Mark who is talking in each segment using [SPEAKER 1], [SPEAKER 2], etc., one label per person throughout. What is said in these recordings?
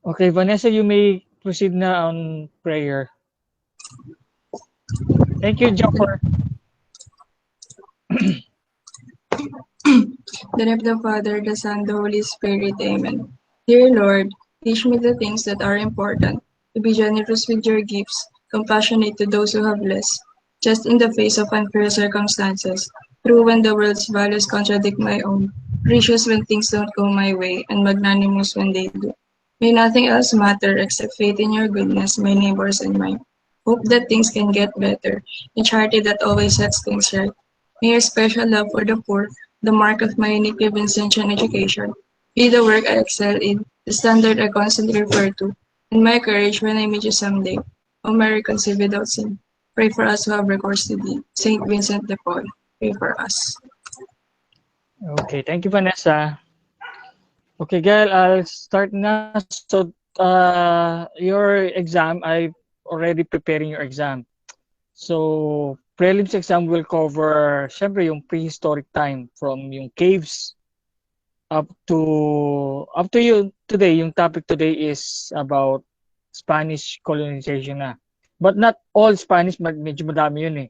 [SPEAKER 1] Okay, Vanessa, you may proceed na on prayer. Thank you, Joffer.
[SPEAKER 2] The name of the Father, the Son, the Holy Spirit. Amen. Dear Lord, teach me the things that are important, to be generous with your gifts, compassionate to those who have less, just in the face of unfair circumstances, true when the world's values contradict my own, gracious when things don't go my way, and magnanimous when they do. May nothing else matter except faith in your goodness, my neighbors and mine. Hope that things can get better, and charity that always sets things right. May your special love for the poor, the mark of my uniquely Vincentian education, be the work I excel in, the standard I constantly refer to, and my courage when I meet you someday. O Mary conceived without sin, pray for us who have recourse to thee. Saint Vincent de Paul, pray for us.
[SPEAKER 1] Okay, thank you, Vanessa. Okay, Gail, I'll start na. So, your exam, I already preparing your exam. So, prelims exam will cover, syempre, yung prehistoric time from yung caves up to you today. Yung topic today is about Spanish colonization na. But not all Spanish, medyo madami yun eh.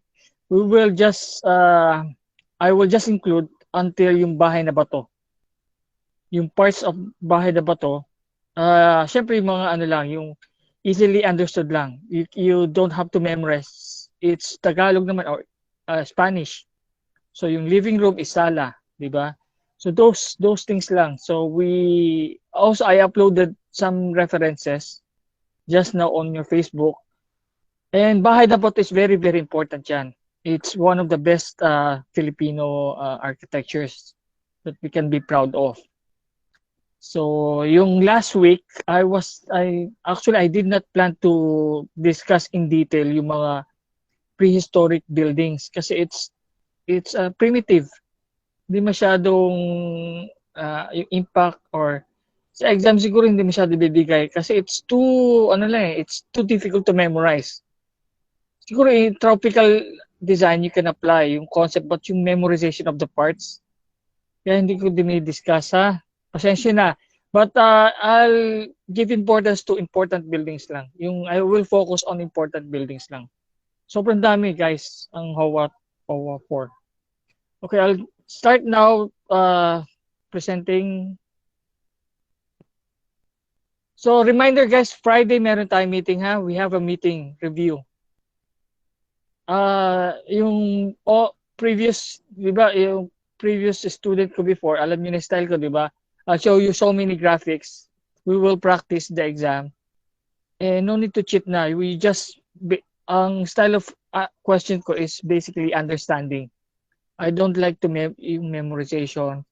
[SPEAKER 1] We will just, I will just include until yung bahay na bato. Yung parts of bahay na bato, syempre yung mga ano lang, yung easily understood lang. You don't have to memorize. It's Tagalog naman or Spanish. So yung living room is sala, di ba? So those things lang. So I uploaded some references just now on your Facebook. And bahay na bato is very very important yan. It's one of the best Filipino architectures that we can be proud of. So, yung last week, I did not plan to discuss in detail yung mga prehistoric buildings kasi it's primitive. Hindi masyadong yung impact or sa exam siguro hindi masyado bibigay kasi it's too difficult to memorize. Siguro in tropical design you can apply yung concept but yung memorization of the parts kaya hindi ko dinidiscuss ha. Pasensya na. But I'll give importance to important buildings lang. I will focus on important buildings lang. Sobrang dami guys ang HOA 4. Okay, I'll start now presenting. So reminder guys, Friday meron tayong meeting ha. We have a meeting review. Yung previous, di ba, yung previous student ko before, alam niyo na style ko, di ba? I'll show you so many graphics. We will practice the exam. And no need to cheat na. Ang style of question ko is basically understanding. I don't like to yung memorization.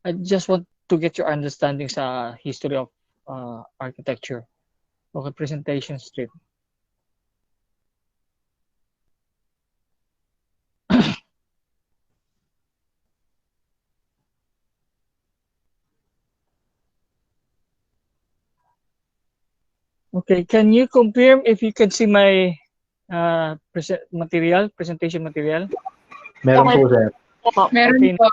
[SPEAKER 1] I just want to get your understanding sa history of architecture. Okay, presentation straight. Okay, can you confirm if you can see my presentation material?
[SPEAKER 3] Meron po, sir.
[SPEAKER 2] Meron po.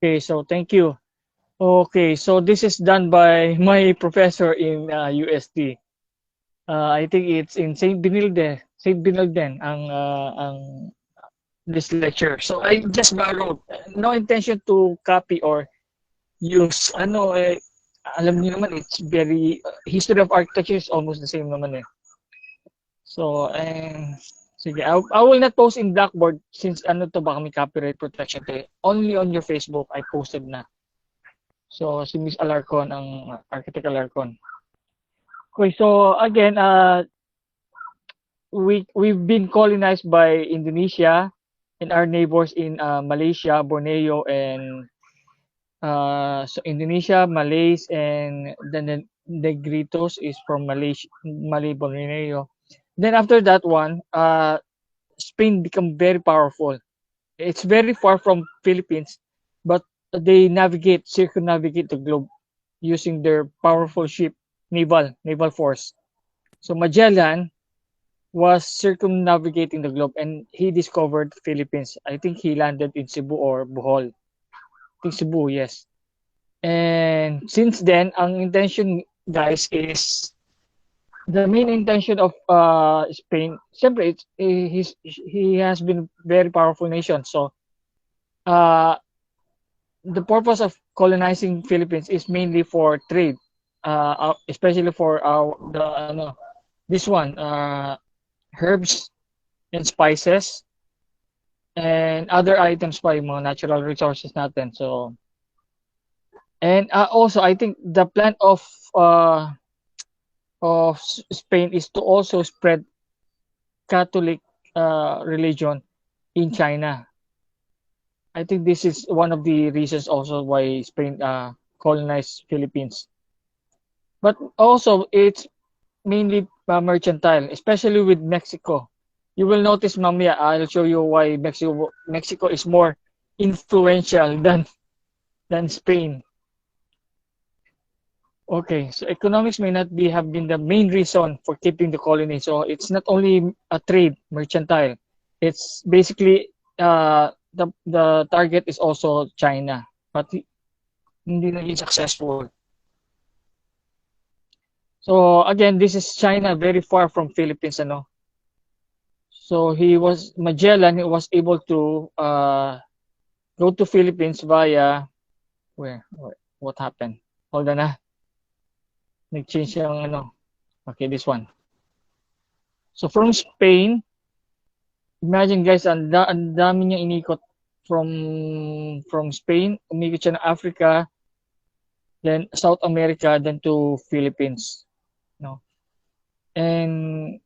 [SPEAKER 1] Okay, so thank you. Okay, so this is done by my professor in UST. I think it's in St. Benilde ang this lecture. So I just borrowed. No intention to copy or use alam niyo naman it's very history of architecture is almost the same naman eh. So sige, I will not post in Blackboard since baka may copyright protection to. Only on your Facebook I posted na. So si Miss Alarcon ang Architect Alarcon. Okay, so again we've been colonized by Indonesia and our neighbors in Malaysia, Borneo and so Indonesia, Malays, and then the Negritos is from Malaysia, Malay, Borneo. Then after that one, Spain become very powerful. It's very far from Philippines, but they circumnavigate the globe using their powerful ship, naval force. So Magellan was circumnavigating the globe and he discovered the Philippines. I think he landed in Cebu or Bohol. I think Cebu, yes. And since then, ang intention guys, is the main intention of Spain. Siyempre, he has been very powerful nation. So uh, the purpose of colonizing Philippines is mainly for trade, especially for the this one herbs and spices and other items pa yung mga natural resources natin. So and also I think the plan of Spain is to also spread Catholic religion in China. I think this is one of the reasons also why Spain colonized Philippines. But also it's mainly mercantile, especially with Mexico. You will notice, mamaya, I'll show you why Mexico is more influential than Spain. Okay, so economics may not be have been the main reason for keeping the colony. So it's not only a trade, mercantile. It's basically the target is also China, but hindi naging successful. So again, this is China, very far from Philippines, ano. So Magellan, he was able to go to Philippines via where? What happened? Hold on, nag-change yung ano. Okay, this one. So from Spain, imagine guys, ang dami niya inikot from Spain, umikot siya ng Africa, then South America, then to Philippines, no. And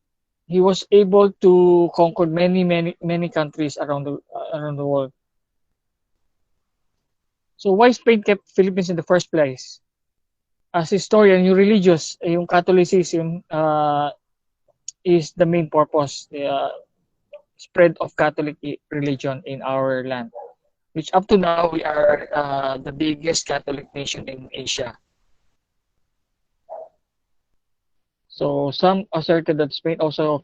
[SPEAKER 1] he was able to conquer many countries around the world. So why Spain kept Philippines in the first place? As historian, yung religious, yung Catholicism is the main purpose, the spread of Catholic religion in our land, which up to now we are the biggest Catholic nation in Asia. So some asserted that Spain also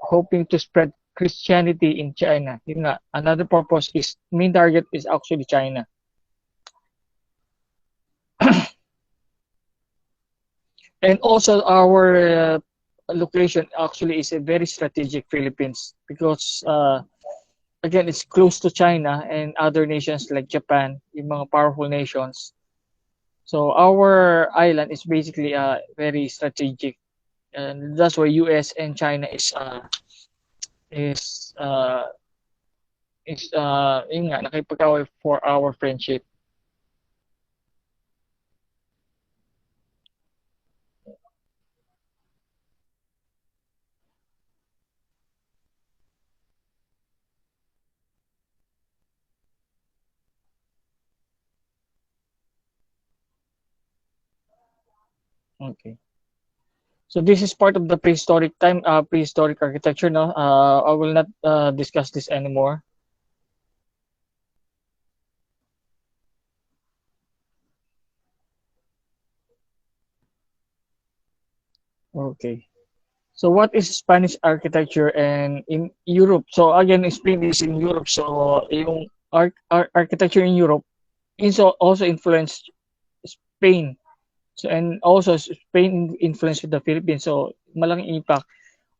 [SPEAKER 1] hoping to spread Christianity in China. Yun nga, another purpose is main target is actually China. And also our location actually is a very strategic Philippines because again it's close to China and other nations like Japan, yung mga powerful nations. So our island is basically very strategic, and that's why US and China is yun nga, nakipag-away for our friendship. Okay. So this is part of the prehistoric time, prehistoric architecture. No, I will not discuss this anymore. Okay. So what is Spanish architecture and in Europe? So again, Spain is in Europe. So yung architecture in Europe also influenced Spain. So and also Spain influenced the Philippines. So malaking impact.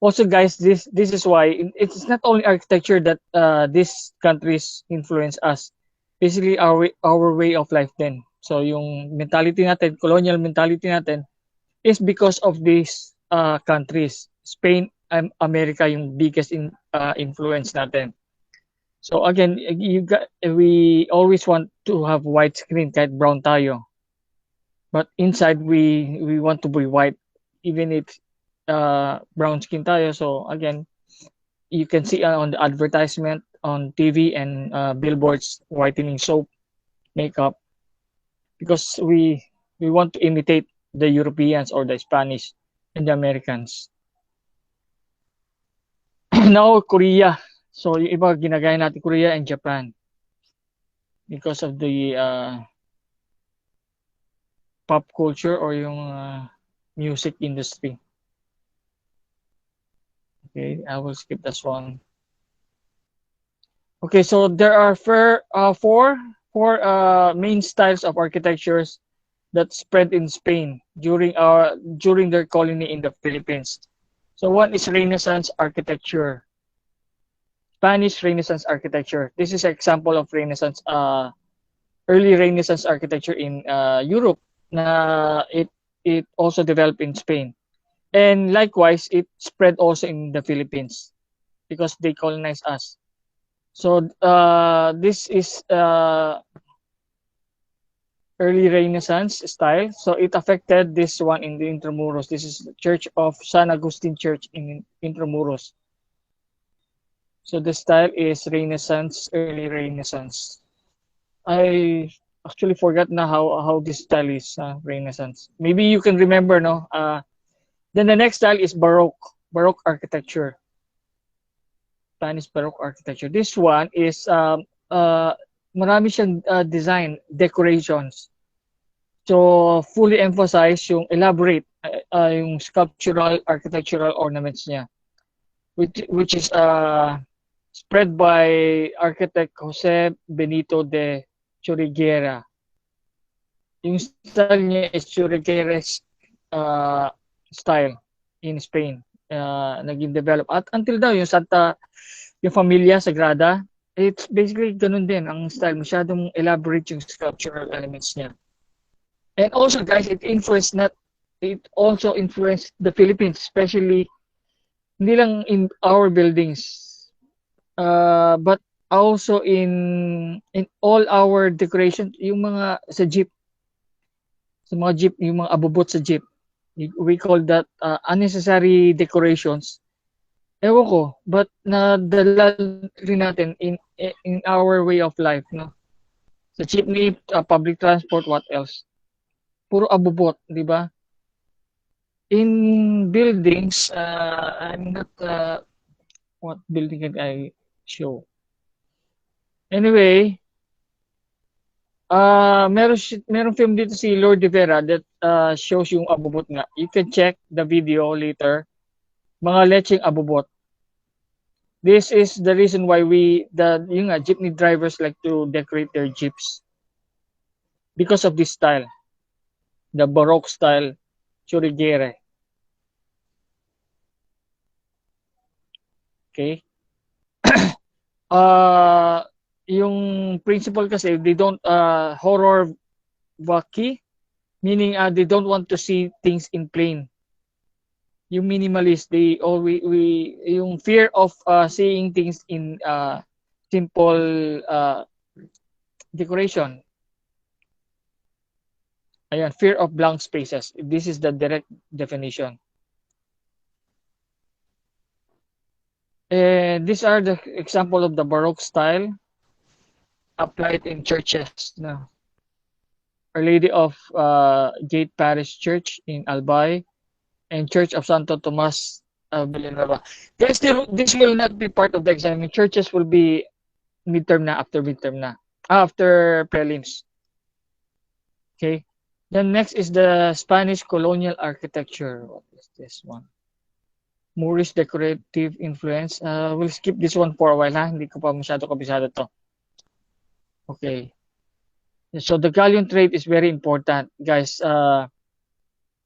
[SPEAKER 1] Also, guys, this is why it's not only architecture that these countries influence us. Basically, our way of life then. So yung mentality natin, colonial mentality natin, is because of these countries. Spain and America yung biggest influence natin. So again, we always want to have white screen kahit brown tayo. But inside we want to be white even if brown skin tayo. So again, you can see on the advertisement on TV and billboards, whitening soap, makeup, because we want to imitate the Europeans or the Spanish and the Americans. Now, Korea. So, yung iba ginagaya natin Korea and Japan because of the pop culture or yung music industry. Okay, I will skip this one. Okay, so there are four main styles of architectures that spread in Spain during their colony in the Philippines. So one is Renaissance architecture, Spanish Renaissance architecture. This is an example of Renaissance, early Renaissance architecture in Europe. Na it also developed in Spain, and likewise it spread also in the Philippines because they colonized us. So this is early Renaissance style. So it affected this one in the Intramuros. This is the Church of San Agustin Church in Intramuros. So the style is Renaissance, early Renaissance. I actually forgot na how this style is, Renaissance. Maybe you can remember, no? Then the next style is Baroque architecture, Spanish Baroque architecture. This one is marami siyang design, decorations. So fully emphasize yung elaborate, yung sculptural, architectural ornaments niya, which is spread by architect Jose Benito de Churriguera. Yung style niya is Churriguera's style in Spain. Naging develop. At until daw, yung Familia Sagrada, it's basically ganun din ang style. Masyadong elaborate yung sculptural elements niya. And also, guys, it also influenced the Philippines, especially hindi lang in our buildings, but also in all our decorations, yung mga sa jeep, yung mga abubot sa jeep. We call that unnecessary decorations. Ewan ko, but nadala rin natin in our way of life, no? Sa jeepney, public transport, what else? Puro abubot, di ba? In buildings, I'm not, what building can I show? Anyway, merong film dito si Lord de Vera that shows yung abubot nga. You can check the video later. Mga lecheng abubot. This is the reason why yung jeepney drivers like to decorate their jeeps. Because of this style. The Baroque style, Churriguera. Okay? Yung principle kasi, they don't horror waki, meaning they don't want to see things in plain. Yung minimalist, they always yung fear of seeing things in simple decoration. Ayan, fear of blank spaces. This is the direct definition. These are the example of the Baroque style applied in churches. No? Our Lady of Gate Parish Church in Albay and Church of Santo Tomas Villanueva. Guys, this will not be part of the exam. Churches will be midterm na, after prelims. Okay. Then next is the Spanish colonial architecture. What is this one? Moorish decorative influence. We'll skip this one for a while, ha? Hindi ko pa masyado kabisado to. Okay. So the galleon trade is very important, guys.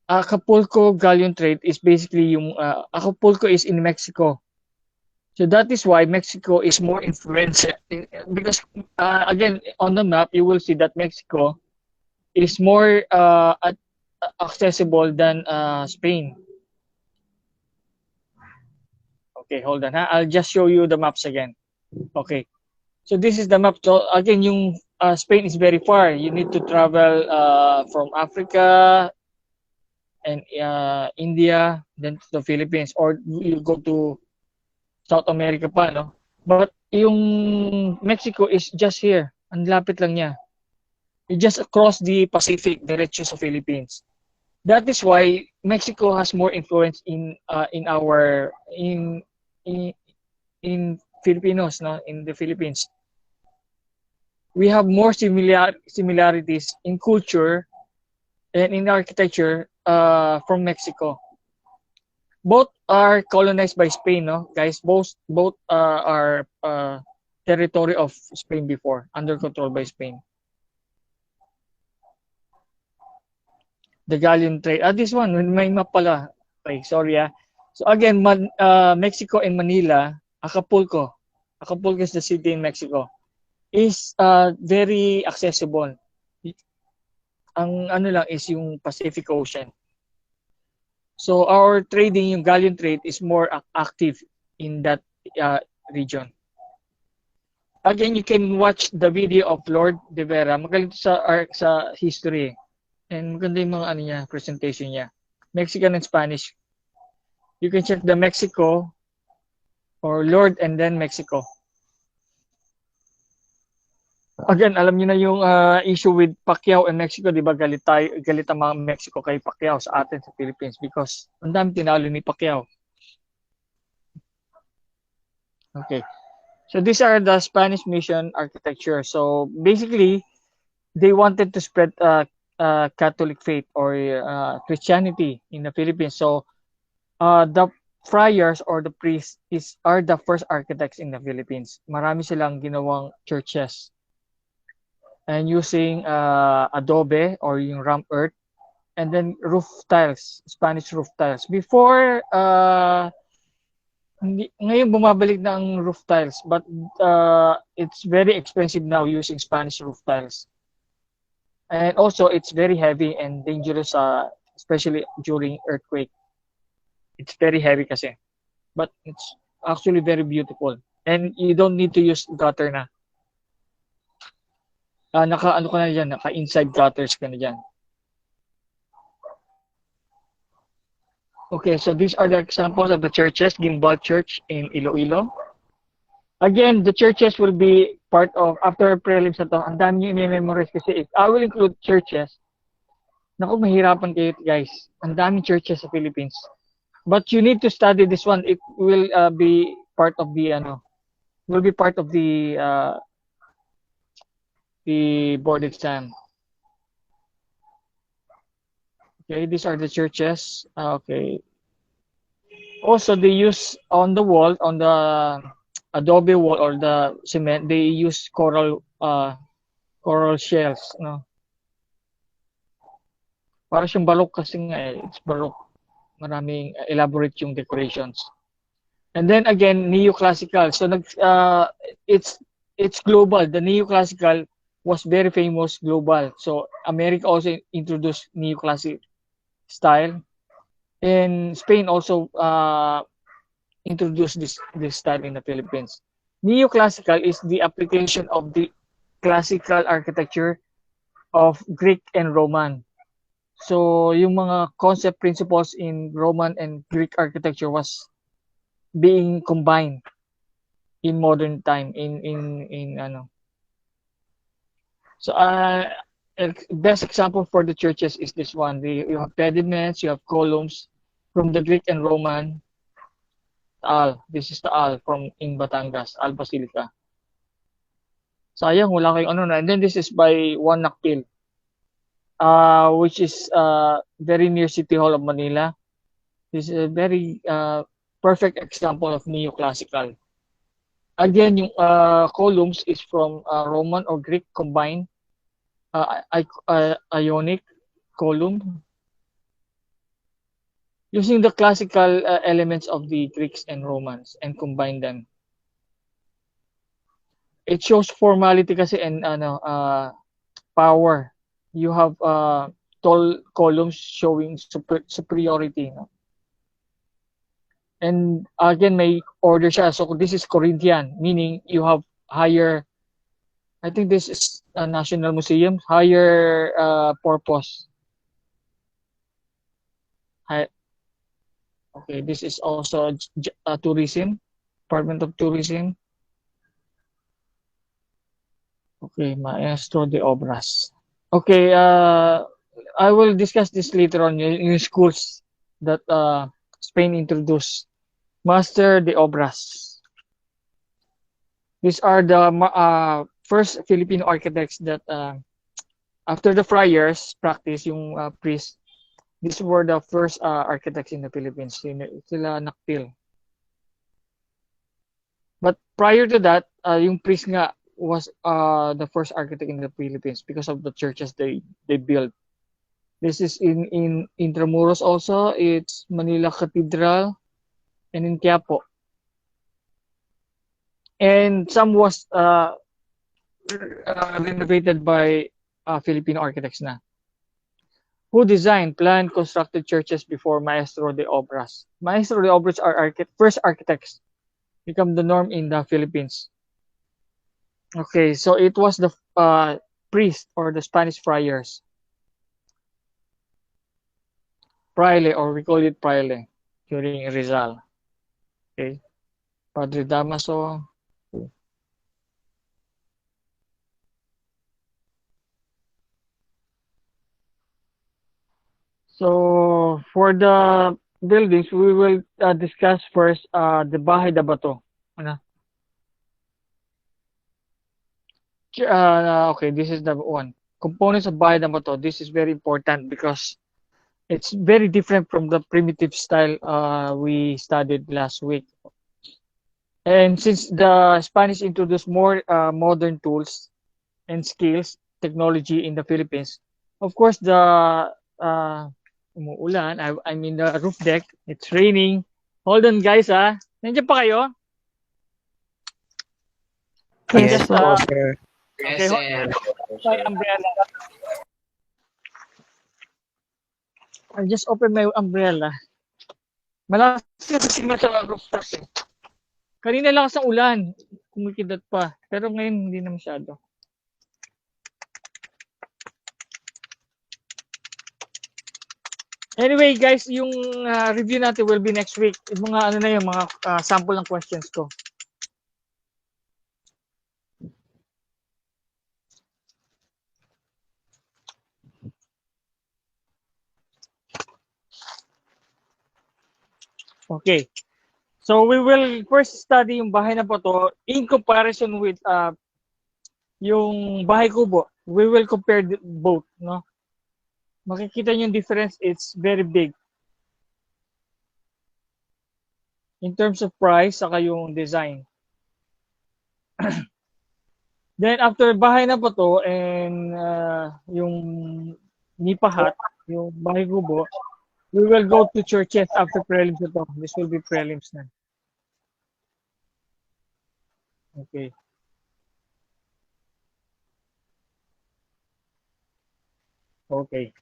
[SPEAKER 1] Acapulco galleon trade is basically yung Acapulco is in Mexico. So that is why Mexico is more influential because again on the map you will see that Mexico is more accessible than Spain. Okay, hold on, ha? I'll just show you the maps again. Okay. So this is the map. So again, yung Spain is very far. You need to travel from Africa and India, then to the Philippines, or you go to South America pa, no? But yung Mexico is just here. Ang lapit lang niya. You just across the Pacific, diretso sa Philippines. That is why Mexico has more influence in Filipinos, no? In the Philippines. We have more similarities in culture and in architecture from Mexico. Both are colonized by Spain, no, guys. Both are territory of Spain before, under control by Spain. The galleon trade. This one, may map pala. Okay, sorry ah. So again, Mexico and Manila, Acapulco. Acapulco is the city in Mexico. Is very accessible. Ang ano lang is yung Pacific Ocean. So our trading, yung galleon trade is more active in that region. Again, you can watch the video of Lord De Vera. Magaling sa history. And maganda yung mga ano niya, presentation niya. Mexican and Spanish. You can check the Mexico or Lord and then Mexico. Again, alam niyo na yung issue with Pacquiao and Mexico, di ba? Galit ang mga Mexico kay Pacquiao sa atin sa Philippines because ang dami tinalo ni Pacquiao. Okay. So these are the Spanish mission architecture. So basically, they wanted to spread Catholic faith or Christianity in the Philippines. So the friars or the priests are the first architects in the Philippines. Marami silang ginawang churches. And using adobe or yung ramp earth, and then roof tiles, Spanish roof tiles. Before, ngayon bumabalik na ang roof tiles, but it's very expensive now using Spanish roof tiles. And also, it's very heavy and dangerous, especially during earthquake. It's very heavy kasi. But it's actually very beautiful. And you don't need to use gutter na. Naka-ano ka na dyan, naka-inside gutters ka na dyan. Okay, so these are the examples of the churches, Gimbal Church in Iloilo. Again, the churches will be part of, after prelims na to, ang dami nyo i-memorize kasi if I will include churches, naku, mahirapan kayo guys. Ang dami churches sa Philippines. But you need to study this one. It will be part of the, the board exam. Okay, these are the churches. Okay. Also, they use on the wall, on the adobe wall or the cement, they use coral shells, no? Para siyang balok kasi nga it's balok. Maraming elaborate yung decorations. And then again, neoclassical. So it's global. The neoclassical was very famous global. So America also introduced neoclassic style. And Spain also introduced this style in the Philippines. Neoclassical is the application of the classical architecture of Greek and Roman. So yung mga concept principles in Roman and Greek architecture was being combined in modern time in ano. So best example for the churches is this one. You have pediments, you have columns from the Greek and Roman. This is the Al from in Batangas, Al Basilica. Sayang wala kayong ano na. And then this is by Juan Nakpil, which is very near City Hall of Manila. This is a very perfect example of neoclassical. Again, yung columns is from Roman or Greek combined, Ionic column, using the classical elements of the Greeks and Romans and combine them. It shows formality kasi and power. You have tall columns showing superiority. No? And again, may order siya. So this is Corinthian, meaning you have higher, I think this is a National Museum, higher purpose. Okay, this is also tourism, Department of Tourism. Okay, Maestro de Obras. Okay, I will discuss this later on in schools that Spain introduced. Master de Obras. These are the first Filipino architects that after the friars practice yung priests, these were the first architects in the Philippines. Sila Nakpil. But prior to that, yung priest nga was the first architect in the Philippines because of the churches they built. This is in Intramuros also. It's Manila Cathedral and in Quiapo. And some was renovated by Filipino architects na, who designed, planned, constructed churches before Maestro de Obras. Maestro de Obras are first architects, become the norm in the Philippines. Okay, so it was the priest or the Spanish friars, praile, or we call it praile during Rizal. Okay, Padre Damaso. So for the buildings, we will discuss first the Bahay da Bato. Ano? Okay, this is the one. Components of Bahay da Bato. This is very important because it's very different from the primitive style we studied last week. And since the Spanish introduced more modern tools and skills, technology in the Philippines, of course, the umuulan, I mean the roof deck, it's raining. Hold on guys Nandiyan pa kayo? I
[SPEAKER 3] Yes
[SPEAKER 1] just,
[SPEAKER 3] po, sir.
[SPEAKER 1] okay, my umbrella. I just opened my umbrella. Malakas kasi sa rooftop eh. Kanina lakas ang ulan, kumikidat pa. Pero ngayon hindi na masyado. Anyway guys, yung review natin will be next week. Yung mga ano na yung mga sample ng questions ko. Okay. So we will first study yung Bahay na Bato in comparison with yung Bahay Kubo. We will compare both, no? Makikita niyo yung difference, it's very big. In terms of price, saka yung design. Then after Bahay na Bato and yung Nipa Hut, yung Bahay Kubo, we will go to churches after prelims ito. This will be prelims na. Okay. Okay.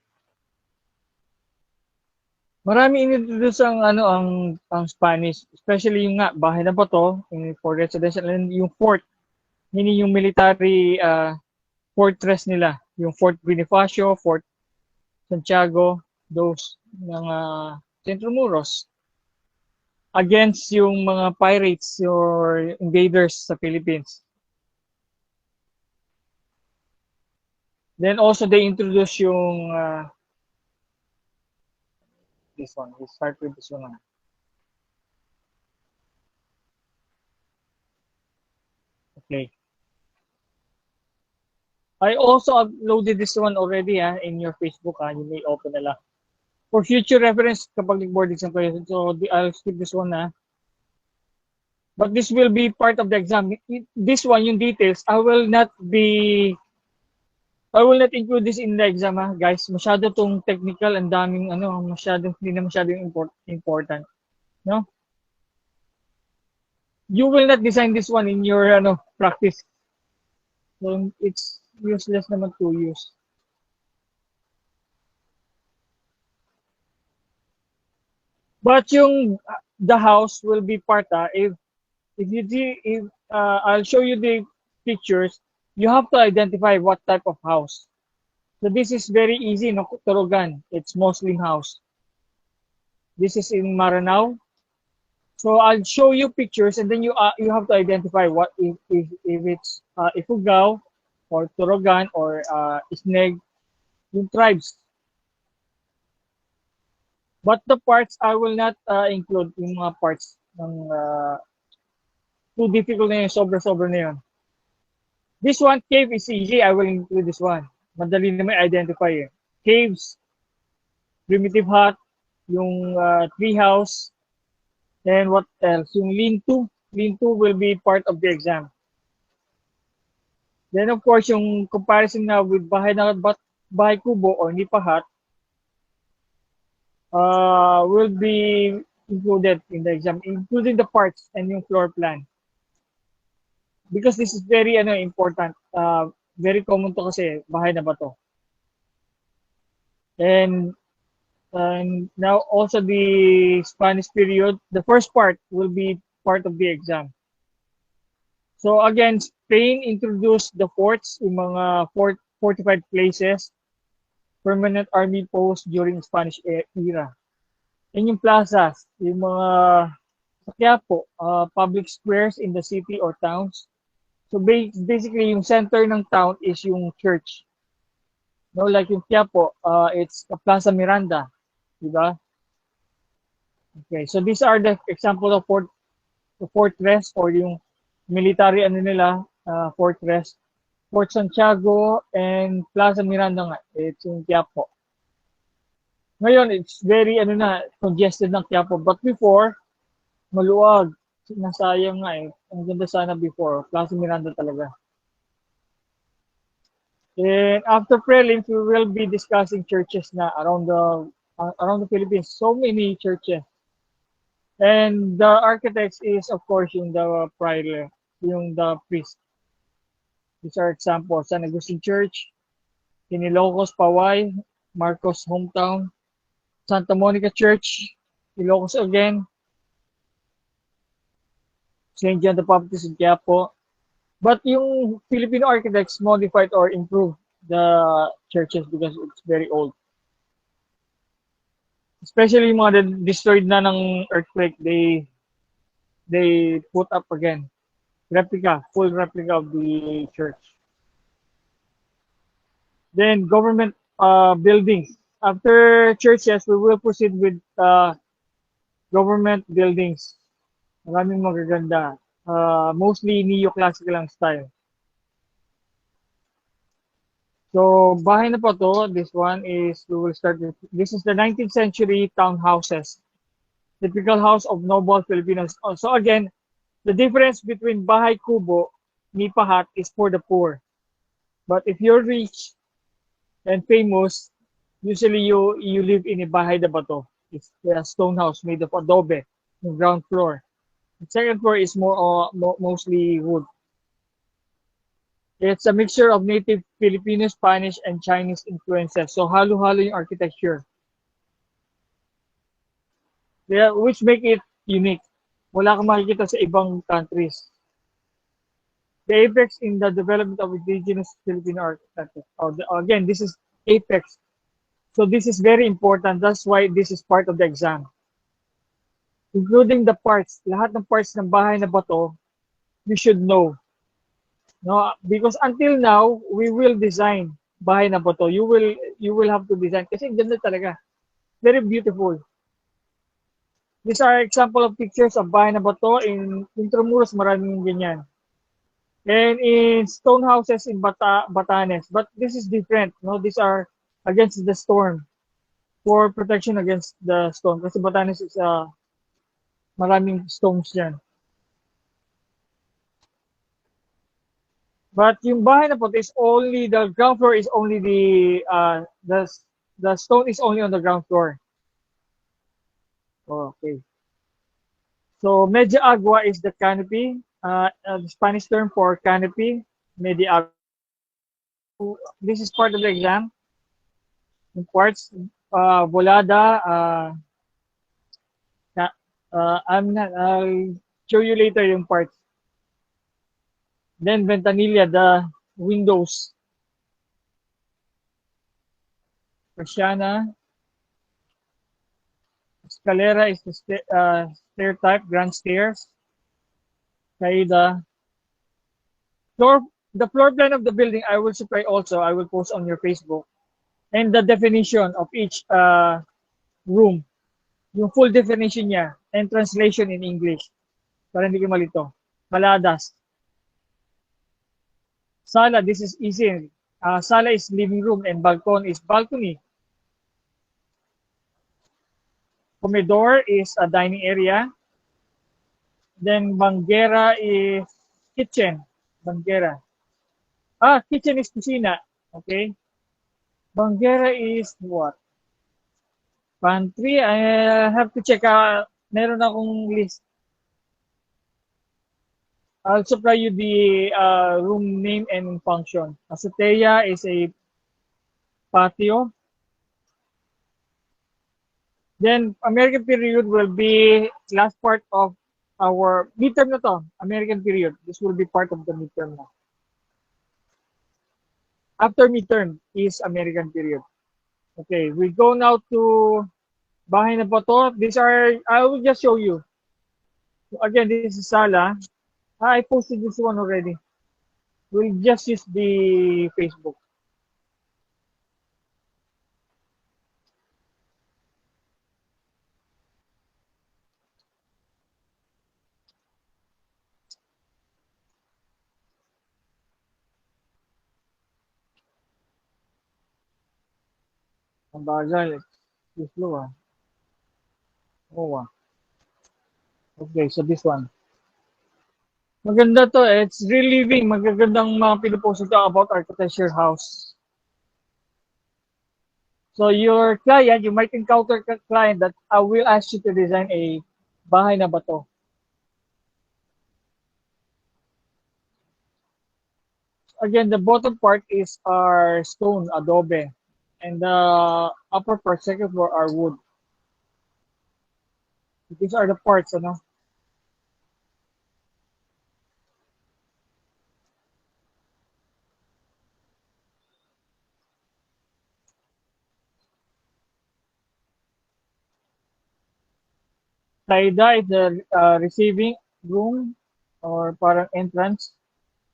[SPEAKER 1] Marami inintroduce ang ang Spanish, especially yung nga Bahay na Bato for residential, and yung fort, meaning yung military fortress nila, yung Fort Bonifacio, Fort Santiago, those ng Intramuros, against yung mga pirates or invaders sa Philippines. Then also they introduce yung this one. We start with this one. Okay. I also uploaded this one already in your Facebook. You may open na lang. For future reference kapag nag-board exam kayo. So I'll skip this one But this will be part of the exam. This one, yung details, I will not include this in the exam guys. Masyado tong technical, ang daming masyadong hindi na masyadong important. No? You will not design this one in your practice. So it's useless naman to use. But the house will be part if I'll show you the pictures, you have to identify what type of house. So this is very easy, no? Torogan, it's Muslim house. This is in Maranao. So I'll show you pictures, and then you have to identify what if it's Ifugao or Torogan or Isneg, yung tribes. But the parts I will not include yung mga parts ng too difficult na yun, sobra na yun. This one, cave is easy. I will include this one. Madali naman identify eh. Caves, primitive hut, yung tree house, and what else? Yung lean-to. Lean-to will be part of the exam. Then of course, yung comparison na with Bahay Kubo or Nipa Hut, will be included in the exam, including the parts and yung floor plan. Because this is very important. Very common to kasi bahay na bato. And now also the Spanish period, the first part will be part of the exam. So again, Spain introduced the forts, yung mga fortified places, permanent army posts during Spanish era. And yung plazas, yung mga sa Quiapo, public squares in the city or towns. So basically, yung center ng town is yung church. No, like yung Quiapo, it's Plaza Miranda, di ba? Okay, so these are the example of fortress or yung military nila, fortress. Fort Santiago and Plaza Miranda nga, it's yung Quiapo. Ngayon, it's very congested ng Quiapo. But before, maluwag. Nasayang nga eh. Ang ganda sana before. Plaza Miranda talaga. And after prelims, we will be discussing churches na around the Philippines. So many churches. And the architects is of course yung the prior, yung the priest. These are examples. San Agustin Church, Ilocos, Paway, Marcos hometown, Santa Monica Church, Ilocos again, St. John the Baptist in Quiapo. But yung Filipino architects modified or improved the churches because it's very old. Especially yung mga destroyed na ng earthquake, they put up again. Full replica of the church. Then government buildings. After churches, we will proceed with government buildings. Maraming magaganda. Mostly neoclassical ang style. So, bahay na po to. This one is, we will start with, this is the 19th century townhouses. Typical house of noble Filipinos. So again, the difference between bahay kubo, nipa hut is for the poor. But if you're rich and famous, usually you live in a bahay na bato. It's a stone house made of adobe, the ground floor. The second floor is mostly wood. It's a mixture of native Filipino, Spanish, and Chinese influences. So halo-halo yung architecture. Yeah, which make it unique. Wala kang makikita sa ibang countries. The apex in the development of indigenous Filipino architecture. Again, this is apex. So this is very important. That's why this is part of the exam. Including the parts. Lahat ng parts ng bahay na bato, you should know. No, because until now, we will design bahay na bato. You will have to design kasi ganda talaga. Very beautiful. These are example of pictures of bahay na bato in Intramuros, maraming ganyan. And in stone houses in Batanes, but this is different. No, these are against the storm, for protection against the storm. Kasi Batanes is maraming storms yan. But yung bahay na po is only the ground floor is only the stone is only on the ground floor. Okay. So media agua is the canopy. The Spanish term for canopy. Media agua. This is part of the exam. In parts, volada. I'll show you later yung parts. Then ventanilla, the windows. Persiana. Escalera is the stair type, grand stairs. Caída. The floor plan of the building, I will supply also. I will post on your Facebook. And the definition of each room. Yung full definition niya and translation in English. Para hindi kayo malito. Baladas. Sala, this is easy. Sala is living room and balcon is balcony. Comedor is a dining area. Then banggera is kitchen. Banggera. Kitchen is kusina. Okay. Banggera is what? Pantry, I have to check. Meron akong list. I'll supply you the room name and function. Azotea is a patio. Then American period will be last part of our midterm na to. American period. This will be part of the midterm na. After midterm is American period. Okay, we go now to bahay na bato. These are, I will just show you. Again, this is Sala. I posted this one already. We'll just use the Facebook. Ang bagal. It's slow ah. Oh, ah. Okay, so this one. Maganda to eh. It's reliving. Magagandang mga pinupost ito about architecture house. So your client, you might encounter a client that will ask you to design a bahay na bato. Again, the bottom part is our stone, adobe. And the upper part, second floor, are wood. These are the parts, ano? Saida is the receiving room or parang entrance.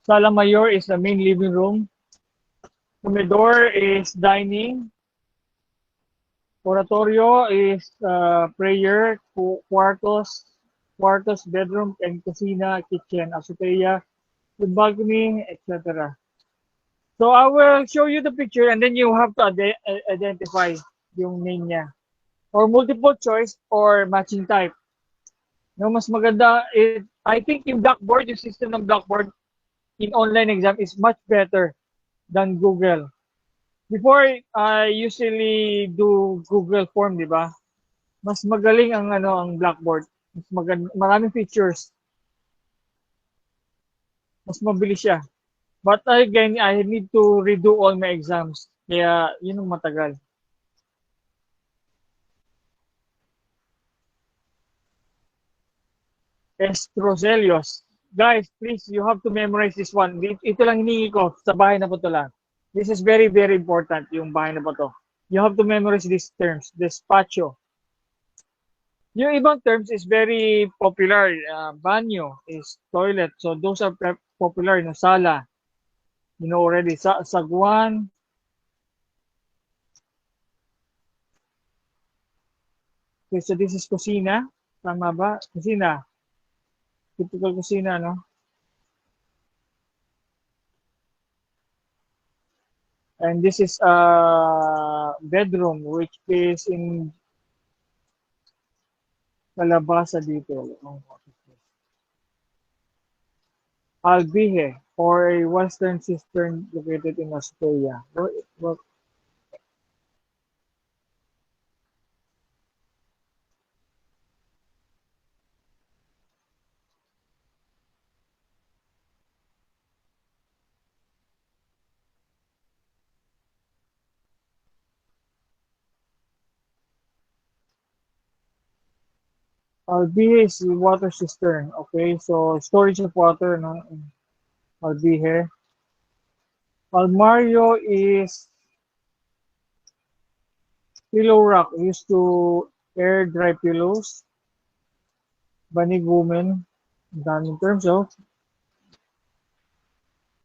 [SPEAKER 1] Sala Mayor is the main living room. Comedor is dining. Oratorio is prayer, quartos, bedroom, and kusina, kitchen, azotea, with balcony, etc. So I will show you the picture and then you have to identify yung name niya. Or multiple choice or matching type. No, mas maganda, I think yung Blackboard, yung system ng Blackboard in online exam is much better than Google. Before, I usually do Google form, di ba? Mas magaling ang ang Blackboard. Mas maraming features. Mas mabilis siya. But again, I need to redo all my exams. Kaya yun ang matagal. Estroselios. Guys, please, you have to memorize this one. Ito lang hiningi ko sa bahay na po lang. This is very, very important, yung bahay na po to. You have to memorize these terms. Despacho. Yung ibang terms is very popular. Banyo is toilet. So those are popular. No, sala. You know already. Saguan. Okay, so this is kusina. Tama ba? Kusina. Typical kusina, no? And this is a bedroom which is in Calabasa dito. Albihe or a western cistern located in Australia. Albihe is water cistern. Okay, so storage of water, no? Albihe. Almario is pillow rock used to air dry pillows. Banig woman. In terms of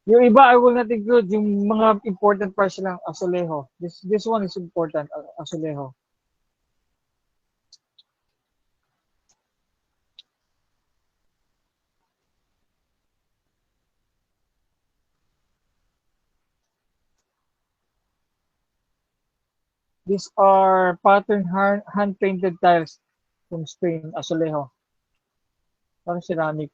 [SPEAKER 1] yung iba, I will not include yung mga important parts lang, azulejo. This one is important, azulejo. These are pattern hand-painted tiles from Spain, azulejo. Parang ceramic.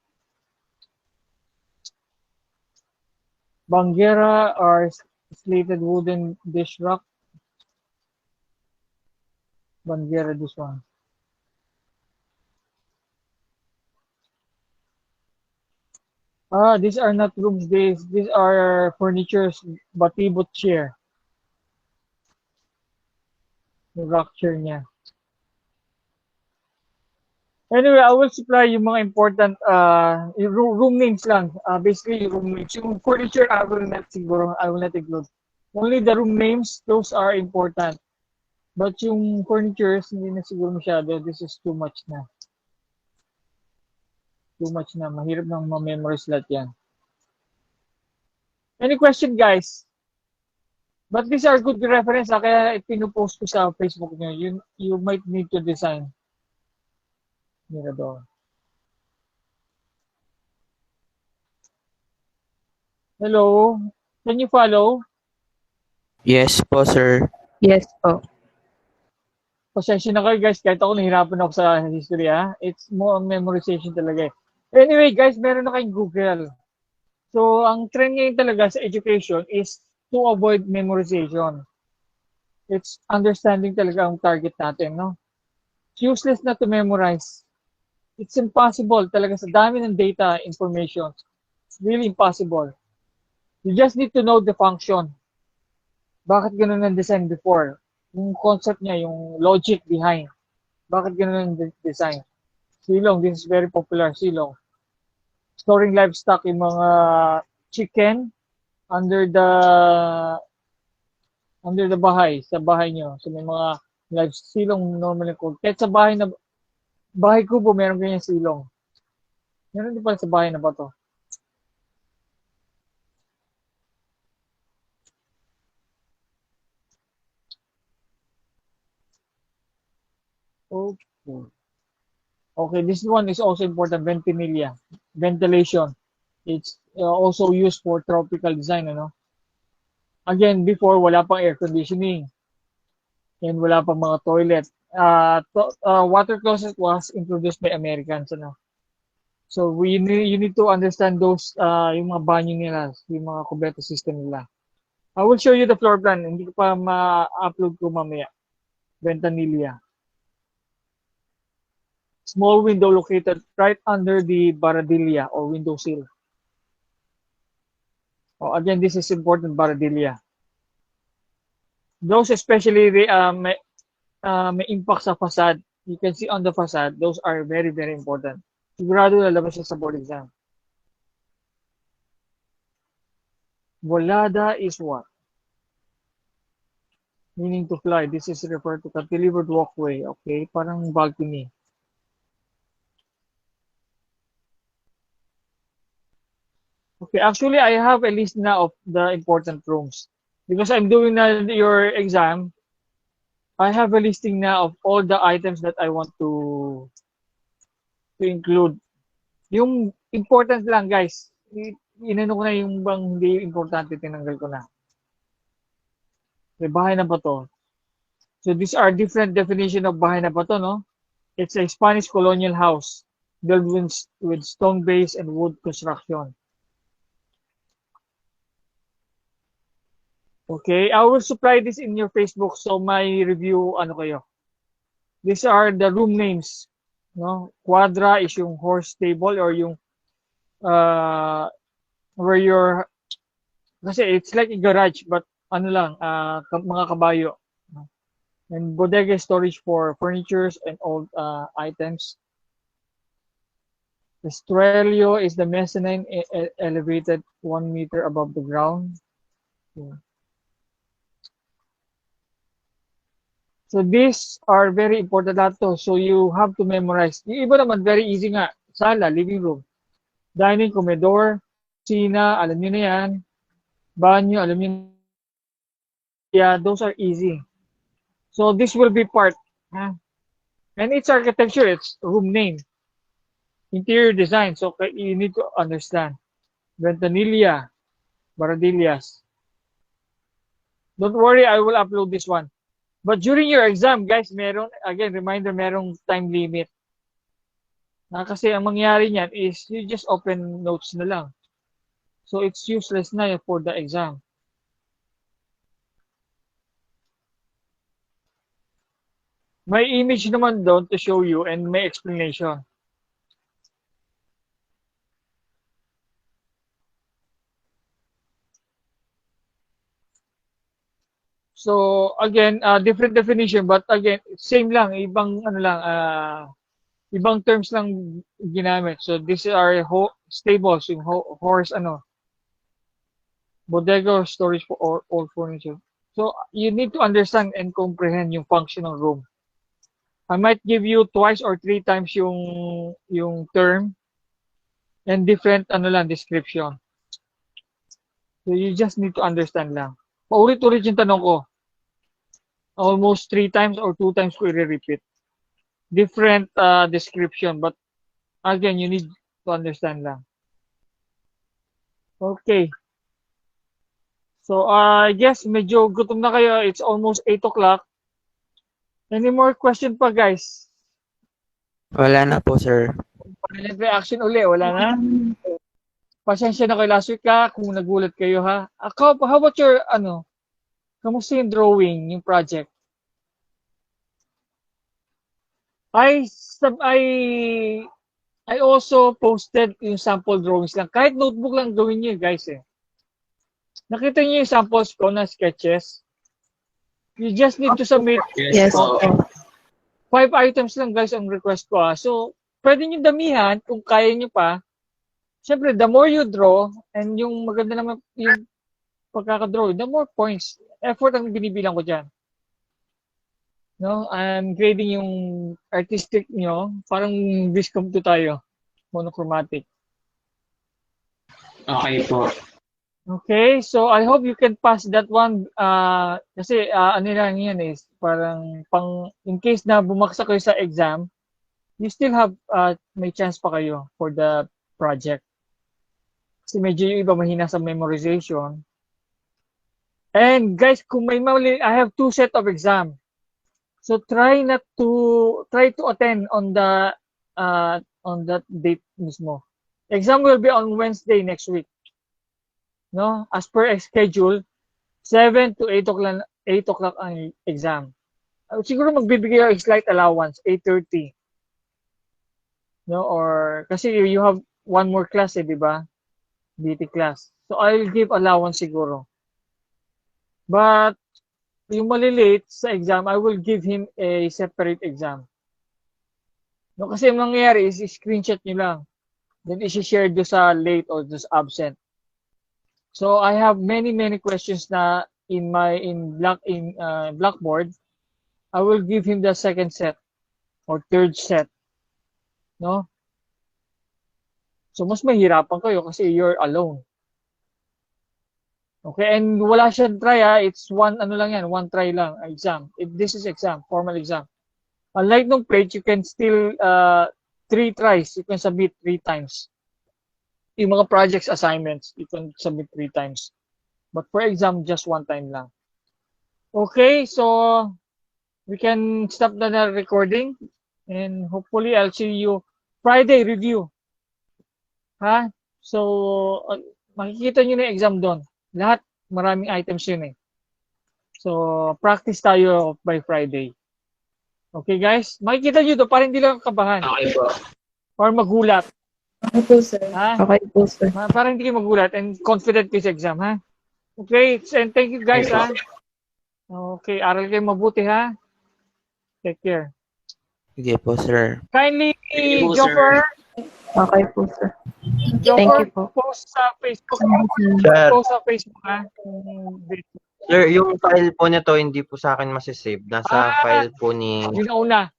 [SPEAKER 1] Banguera are slated wooden dish rack. Bandiera, this one. These are not rooms. These are furnitures, batibot chair. Yung rock chair niya. Anyway, I will supply yung mga important yung room names lang. Basically, yung room names. Yung furniture, I will not include. Only the room names, those are important. But yung furnitures, hindi na siguro masyado. This is too much na. Too much na. Mahirap nang ma-memorize lahat yan. Any question, guys? But these are good reference. Kaya pinupost ko sa Facebook nyo. You might need to design. Mirador. Hello? Can you follow?
[SPEAKER 3] Yes po, sir.
[SPEAKER 2] Yes po.
[SPEAKER 1] Pasensya na kayo guys, kahit ako nahirapan ako sa history ha. It's more on memorization talaga eh. Anyway guys, meron na kayong Google. So, ang trend ngayon talaga sa education is to avoid memorization. It's understanding talaga ang target natin, no? It's useless na to memorize. It's impossible talaga sa dami ng data information. It's really impossible. You just need to know the function. Bakit ganun ang design before? Yung concept niya, yung logic behind. Bakit ganun ang design? Silong, this is very popular, silong. Storing livestock, yung mga chicken under the bahay, sa bahay nyo. So may mga silong normally called. Kahit sa bahay kubo, meron ganyan silong. Meron din pala sa bahay na ba to? Okay. Okay, this one is also important, ventimiglia. Ventilation. It's also used for tropical design, ano? Again, before, wala pang air conditioning. And wala pang mga toilet. Water closet was introduced by Americans, ano? So, you need to understand those, yung mga banyo nila, yung mga kubeto system nila. I will show you the floor plan. Hindi ko pa ma-upload ko mamaya. Ventanilla. Small window located right under the baradilla or window sill. Oh, again, this is important, baradilla. Those especially may impact sa facade. You can see on the facade, those are very, very important. Sigurado lalabas siya sa board exam. Volada is what? Meaning to fly. This is referred to cantilevered walkway. Okay, parang balcony. Okay, actually, I have a list now of the important rooms. Because I'm doing your exam, I have a listing now of all the items that I want to include. Yung important lang, guys. Inano ko na yung bang hindi importante, tinanggal ko na. May bahay na ba to? So these are different definition of bahay na ba to, no? It's a Spanish colonial house built with stone base and wood construction. Okay, I will supply this in your Facebook so my review ano kayo. These are the room names, no? Quadra is yung horse stable or yung where your kasi it's like a garage but ano lang mga kabayo. And bodega storage for furnitures and old items. The Estrello is the mezzanine elevated 1 meter above the ground. Yeah. So these are very important to. So you have to memorize. Yung iba naman, very easy nga. Sala, living room. Dining, comedor, kusina, alam niyo na yan. Banyo, alam niyo. Yeah, those are easy. So this will be part. Huh? And it's architecture, it's room name. Interior design, so you need to understand. Ventanilla, Baradillas. Don't worry, I will upload this one. But during your exam, guys, meron, again, reminder, merong time limit. Kasi ang mangyari niyan is you just open notes na lang. So it's useless na for the exam. May image naman doon to show you and may explanation. So again, different definition, but again, same lang, ibang ano lang, ibang terms lang ginamit. So these are stables, yung horse bodega or storage for all furniture. So you need to understand and comprehend yung functional room. I might give you twice or three times yung term and different description. So you just need to understand lang. Paulit-ulit yung tanong ko. Almost 3 times or 2 times ko i-repeat. Different description, but again, you need to understand lang. Okay. So I guess medyo gutom na kayo. It's almost 8 o'clock. Any more question pa, guys?
[SPEAKER 3] Wala na po, sir.
[SPEAKER 1] Violent reaction uli, wala na? Pasensya na kayo last week kung nagulat kayo ha. How about your kamusta yung drawing, yung project? I also posted yung sample drawings lang. Kahit notebook lang gawin niyo, guys eh. Nakita niyo yung samples ko na sketches? You just need to submit.
[SPEAKER 4] Yes.
[SPEAKER 1] 5 items lang, guys, ang request ko. So, pwede niyo damihan kung kaya niyo pa. Siyempre, the more you draw, and yung maganda naman yung pagkakadraw, the more points. Effort ang binibilang ko dyan. No, I'm grading yung artistic nyo. Parang Viscom 2 tayo. Monochromatic.
[SPEAKER 4] Okay po.
[SPEAKER 1] Okay, so I hope you can pass that one. Kasi ano lang yan is parang in case na bumaksak kayo sa exam, you still have may chance pa kayo for the project. Kasi medyo yung iba mahina sa memorization. And guys, kung may mali, I have 2 set of exam. So try to attend on that date mismo. Exam will be on Wednesday next week. No, as per schedule, 7 to 8 o'clock ang exam. Siguro magbibigay ako slight allowance, 8:30. No, or kasi you have one more class di ba? DT class. So I'll give allowance siguro. But yung malilate sa exam, I will give him a separate exam. No, kasi ang mangyayari is screenshot nyo lang. Then isi-share do sa late or do sa absent. So I have many questions na in Blackboard. I will give him the second set or third set. No? So mas mahirapan kayo kasi you're alone. Okay, and wala siyang try it's one try lang, exam. This is exam, formal exam. Unlike nung page, you can still 3 tries, you can submit 3 times. Yung mga projects assignments, you can submit 3 times. But for exam, just 1 time lang. Okay, so we can stop the recording and hopefully I'll see you Friday review. Ha? So makikita nyo na yung exam doon. Lahat, maraming items yun eh. So, practice tayo by Friday. Okay, guys? Makikita nyo doon, parang hindi lang kabahan.
[SPEAKER 4] Okay po.
[SPEAKER 1] Or magulat.
[SPEAKER 2] Okay po, sir.
[SPEAKER 1] Ha?
[SPEAKER 2] Okay po, sir.
[SPEAKER 1] Parang hindi kayo magulat and confident kayo sa exam, ha? Okay, and thank you guys, ha? Okay, aral kayo mabuti, ha? Take care.
[SPEAKER 3] Sige po, sir.
[SPEAKER 1] Kindly,
[SPEAKER 4] Thank you po,
[SPEAKER 1] Joffer,
[SPEAKER 2] Okay po, sir. Thank
[SPEAKER 1] Joffer,
[SPEAKER 2] you po.
[SPEAKER 1] post sa Facebook.
[SPEAKER 5] Sir,
[SPEAKER 1] Post sa Facebook, ha?
[SPEAKER 5] sir, yung file po nito hindi po sa akin masisave. Nasa file po ni
[SPEAKER 1] Yung nauna.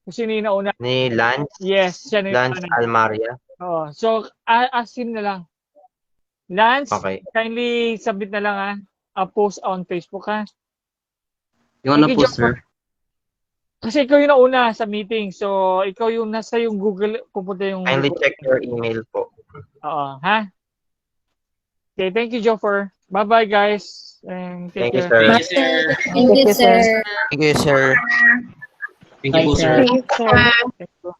[SPEAKER 1] Kung sino yung nauna.
[SPEAKER 5] Lance,
[SPEAKER 1] Yes, siya na yung
[SPEAKER 5] Lance
[SPEAKER 1] nauna.
[SPEAKER 5] Almaria.
[SPEAKER 1] Oh, so ask him na lang. Lance,
[SPEAKER 5] Okay.
[SPEAKER 1] kindly submit na lang ha. Post on Facebook ha.
[SPEAKER 4] Yung ano
[SPEAKER 1] Thank
[SPEAKER 4] po,
[SPEAKER 1] you,
[SPEAKER 4] sir?
[SPEAKER 1] Kasi ikaw yung nauna sa meeting. So ikaw yung nasa yung Google, pupunta yung
[SPEAKER 5] Kindly
[SPEAKER 1] Google.
[SPEAKER 5] check your email po.
[SPEAKER 1] Oo, ha? Okay, thank you, Joffer. Bye-bye, guys. And take
[SPEAKER 5] Thank you,
[SPEAKER 1] care.
[SPEAKER 5] sir.
[SPEAKER 4] Thank you, sir.
[SPEAKER 2] Thank you, sir.
[SPEAKER 3] Thank you, sir.
[SPEAKER 4] Thank you po, sir.
[SPEAKER 2] Thank you, sir.
[SPEAKER 1] Thank you.